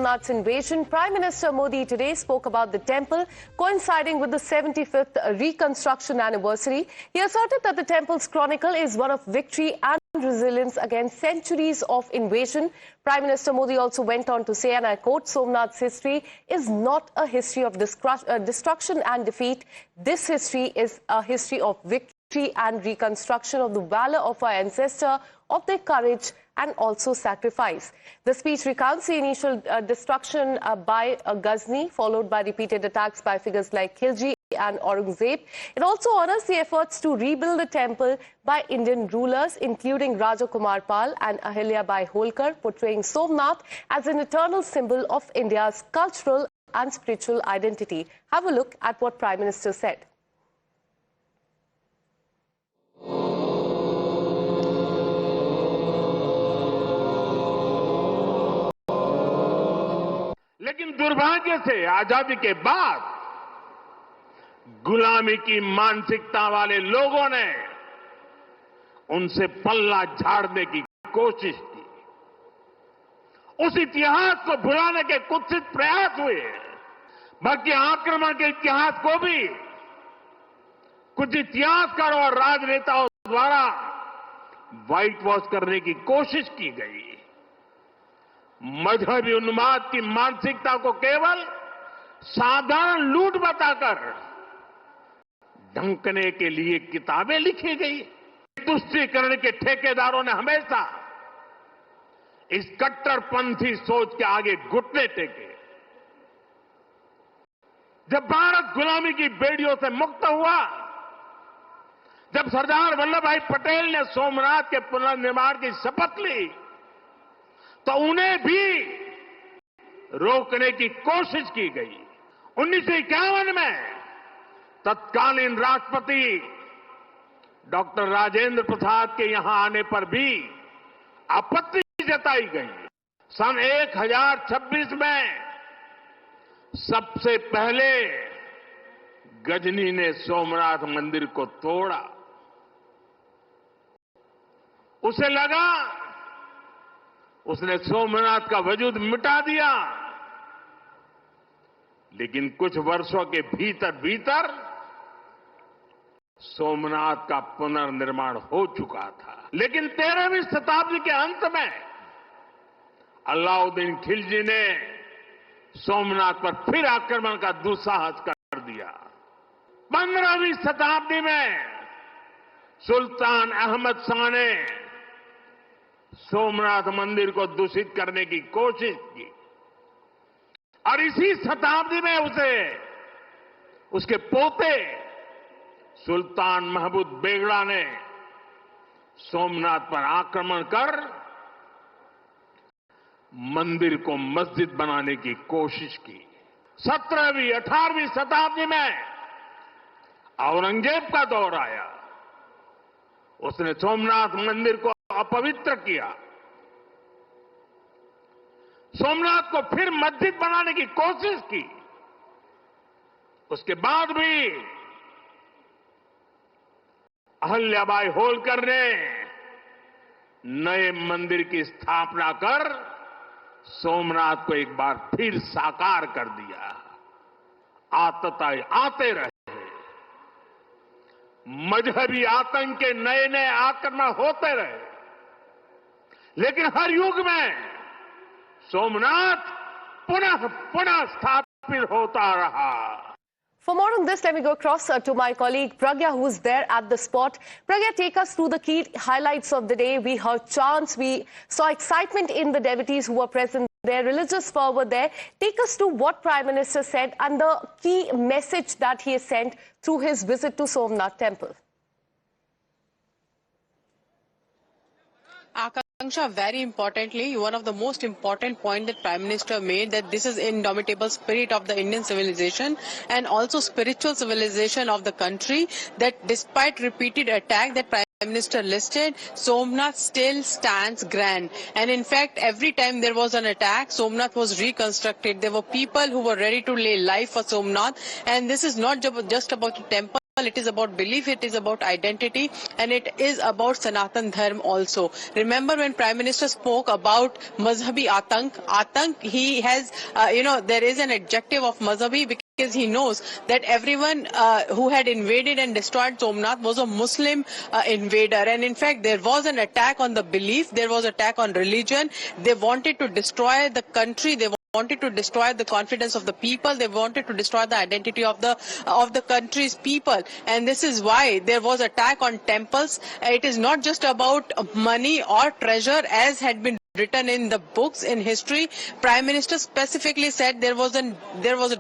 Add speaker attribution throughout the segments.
Speaker 1: Somnath's invasion, Prime Minister Modi today spoke about the temple coinciding with the 75th reconstruction anniversary. He asserted that the temple's chronicle is one of victory and resilience against centuries of invasion. Prime Minister Modi also went on to say, and I quote, Somnath's history is not a history of destruction and defeat. This history is a history of victory and reconstruction, of the valor of our ancestors, of their courage and also sacrifice. The speech recounts the initial destruction by Ghazni, followed by repeated attacks by figures like Khilji and Aurangzeb. It also honors the efforts to rebuild the temple by Indian rulers, including Raja Kumar Pal and Ahilya Bai Holkar, portraying Somnath as an eternal symbol of India's cultural and spiritual identity. Have a look at what Prime Minister said.
Speaker 2: लेकिन दुर्भाग्य से आजादी के बाद गुलामी की मानसिकता वाले लोगों ने उनसे पल्ला झाड़ने की कोशिश की। उस इतिहास को भुलाने के कुत्सित प्रयास हुए, बल्कि आक्रमण के इतिहास को भी कुछ इतिहासकारों और राजनेताओं द्वारा व्हाइट वॉश करने की कोशिश की गई। मजहबी उन्माद की मानसिकता को केवल साधारण लूट बताकर ढंकने के लिए किताबें लिखी गई। तुष्टीकरण के ठेकेदारों ने हमेशा इस कट्टरपंथी सोच के आगे घुटने टेके। जब भारत गुलामी की बेड़ियों से मुक्त हुआ, जब सरदार वल्लभ भाई पटेल ने सोमनाथ के पुनर्निर्माण की शपथ ली, तो उन्हें भी रोकने की कोशिश की गई। 1951 में तत्कालीन राष्ट्रपति डॉक्टर राजेंद्र प्रसाद के यहां आने पर भी आपत्ति जताई गई। सन 1026 में सबसे पहले गजनी ने सोमनाथ मंदिर को तोड़ा। उसे लगा उसने सोमनाथ का वजूद मिटा दिया, लेकिन कुछ वर्षों के भीतर भीतर सोमनाथ का पुनर्निर्माण हो चुका था। लेकिन 13वीं शताब्दी के अंत में अलाउद्दीन खिलजी ने सोमनाथ पर फिर आक्रमण का दुस्साहस कर दिया। 15वीं शताब्दी में सुल्तान अहमद शाह ने सोमनाथ मंदिर को दूषित करने की कोशिश की और इसी शताब्दी में उसके पोते सुल्तान महमूद बेगड़ा ने सोमनाथ पर आक्रमण कर मंदिर को मस्जिद बनाने की कोशिश की। 17वीं 18वीं शताब्दी में औरंगजेब का दौर आया। उसने सोमनाथ मंदिर को अपवित्र किया, सोमनाथ को फिर मस्जिद बनाने की कोशिश की। उसके बाद भी अहल्याबाई होलकर ने नए मंदिर की स्थापना कर सोमनाथ को एक बार फिर साकार कर दिया। आतताई आते रहे, मजहबी आतंक के नए नए आक्रमण होते रहे, लेकिन हर युग में सोमनाथ पुनः स्थापित होता रहा।
Speaker 1: For more on this, let me go across to my colleague Pragya, who is there at the spot. Pragya, take us through the key highlights of the day. We heard chants, we saw excitement in the devotees who were present there, religious fervor there. Take us to what Prime Minister said and the key message that he has sent through his visit to Somnath Temple.
Speaker 3: Akanksha, very importantly, one of the most important points that Prime Minister made, that this is indomitable spirit of the Indian civilization and also spiritual civilization of the country, that despite repeated attack that Prime Minister listed, Somnath still stands grand. And in fact, every time there was an attack, Somnath was reconstructed. There were people who were ready to lay life for Somnath. And this is not just about the temple. it is about belief, it is about identity, and it is about Sanatan Dharma also. Remember when Prime Minister spoke about Mazhabi Atank, he has, there is an adjective of Mazhabi because he knows that everyone who had invaded and destroyed Somnath was a Muslim invader. And in fact, there was an attack on the belief, there was an attack on religion. They wanted to destroy the country, they wanted to destroy the confidence of the people, they wanted to destroy the identity of the country's people, and this is why there was attack on temples. It is not just about money or treasure as had been written in the books in history. Prime Minister specifically said there was a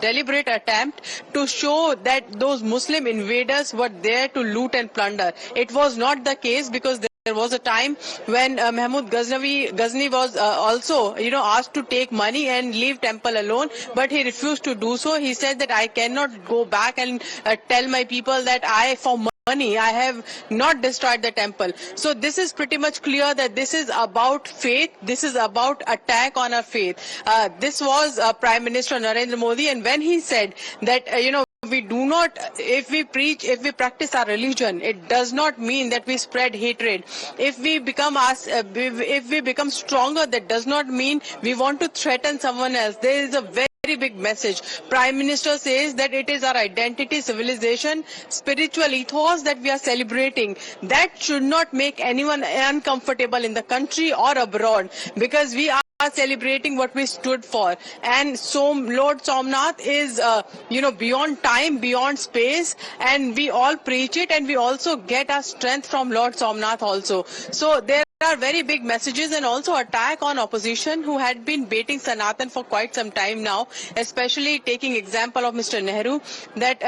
Speaker 3: deliberate attempt to show that those Muslim invaders were there to loot and plunder. It was not the case, because there was a time when Mahmud Ghazni was also, asked to take money and leave temple alone, but he refused to do so. He said that I cannot go back and tell my people that for money I have not destroyed the temple. So this is pretty much clear that this is about faith. This is about attack on our faith. This was Prime Minister Narendra Modi, and when he said that, we do not, if we practice our religion, it does not mean that we spread hatred. If we become stronger, that does not mean we want to threaten someone else. There is a very big message. Prime Minister says that it is our identity, civilization, spiritual ethos that we are celebrating. That should not make anyone uncomfortable in the country or abroad, because we are celebrating what we stood for. And so Lord Somnath is, beyond time, beyond space, and we all preach it, and we also get our strength from Lord Somnath also. So there are very big messages, and also attack on opposition who had been baiting Sanatan for quite some time now, especially taking example of Mr. Nehru, that,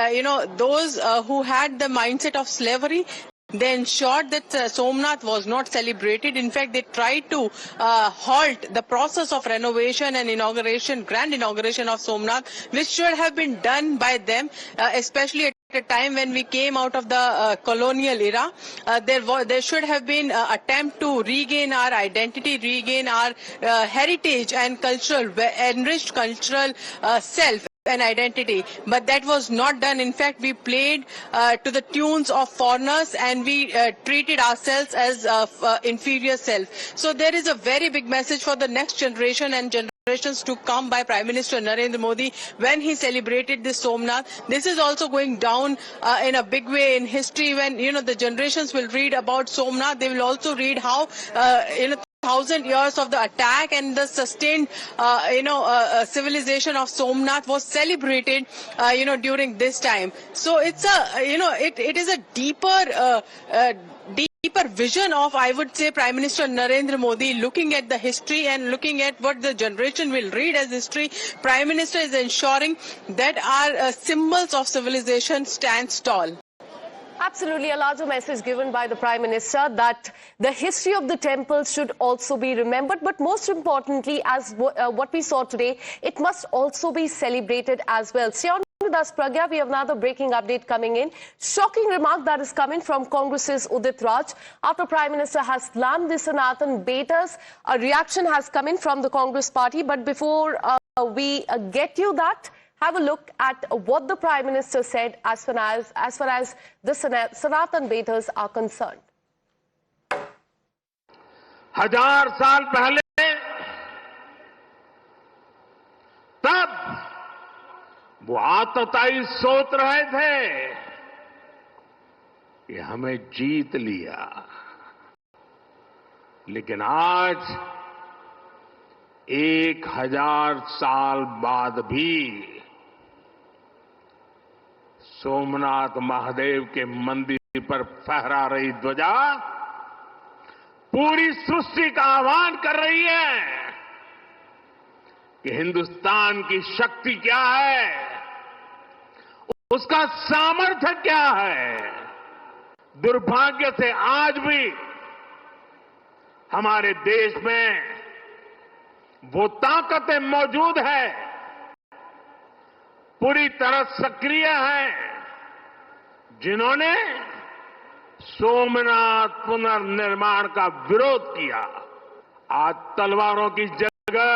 Speaker 3: those who had the mindset of slavery, they ensured that Somnath was not celebrated. In fact, they tried to halt the process of renovation and grand inauguration of Somnath, which should have been done by them, especially at a time when we came out of the colonial era. There should have been an attempt to regain our identity, regain our heritage and enriched cultural self and identity, but that was not done. In fact, we played to the tunes of foreigners, and we treated ourselves as inferior self. So there is a very big message for the next generation and generations to come by Prime Minister Narendra Modi when he celebrated this Somnath. This is also going down in a big way in history. When the generations will read about Somnath, they will also read how 1,000 years of the attack and the sustained, civilization of Somnath was celebrated, during this time. So it's it is a deeper vision of, I would say, Prime Minister Narendra Modi, looking at the history and looking at what the generation will read as history. Prime Minister is ensuring that our symbols of civilization stand tall.
Speaker 1: Absolutely, a larger message given by the Prime Minister that the history of the temple should also be remembered, but most importantly, as what we saw today, it must also be celebrated as well. Stay on with us, Pragya. We have another breaking update coming in. Shocking remark that is coming from Congress's Udit Raj. After Prime Minister has slammed the Sanatan baiters, a reaction has come in from the Congress party. But before we get you that, have a look at what the Prime Minister said as far as the Sanatan baiters are concerned.
Speaker 2: 1000 साल पहले तब वो आतताई सोच रहे थे कि हमें जीत लिया, लेकिन आज 1000 साल बाद भी सोमनाथ महादेव के मंदिर पर फहरा रही ध्वजा पूरी सृष्टि का आह्वान कर रही है कि हिंदुस्तान की शक्ति क्या है, उसका सामर्थ्य क्या है। दुर्भाग्य से आज भी हमारे देश में वो ताकतें मौजूद है, पूरी तरह सक्रिय हैं, जिन्होंने सोमनाथ पुनर्निर्माण का विरोध किया। आज तलवारों की जगह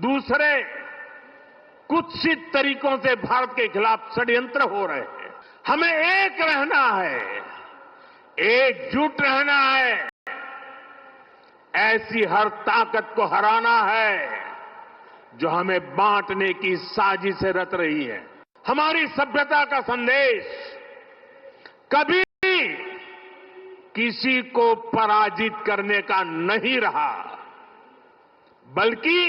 Speaker 2: दूसरे कुत्सित तरीकों से भारत के खिलाफ षड्यंत्र हो रहे हैं। हमें एक रहना है, एकजुट रहना है, ऐसी हर ताकत को हराना है जो हमें बांटने की साजिशें रच रही है। हमारी सभ्यता का संदेश कभी किसी को पराजित करने का नहीं रहा, बल्कि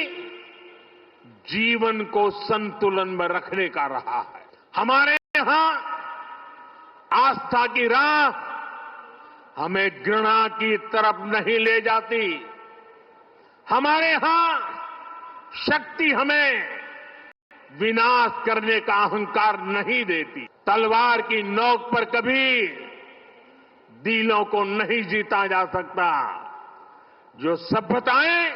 Speaker 2: जीवन को संतुलन में रखने का रहा है। हमारे यहां आस्था की राह हमें घृणा की तरफ नहीं ले जाती। हमारे यहां शक्ति हमें विनाश करने का अहंकार नहीं देती। तलवार की नोक पर कभी दिलों को नहीं जीता जा सकता। जो सभ्यताएं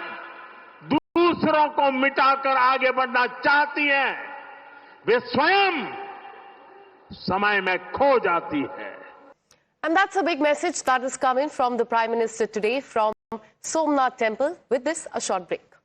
Speaker 2: दूसरों को मिटाकर आगे बढ़ना चाहती हैं, वे स्वयं समय में खो जाती है।
Speaker 1: And that's a big message that is coming from the Prime Minister today from Somnath Temple. With this, a short break.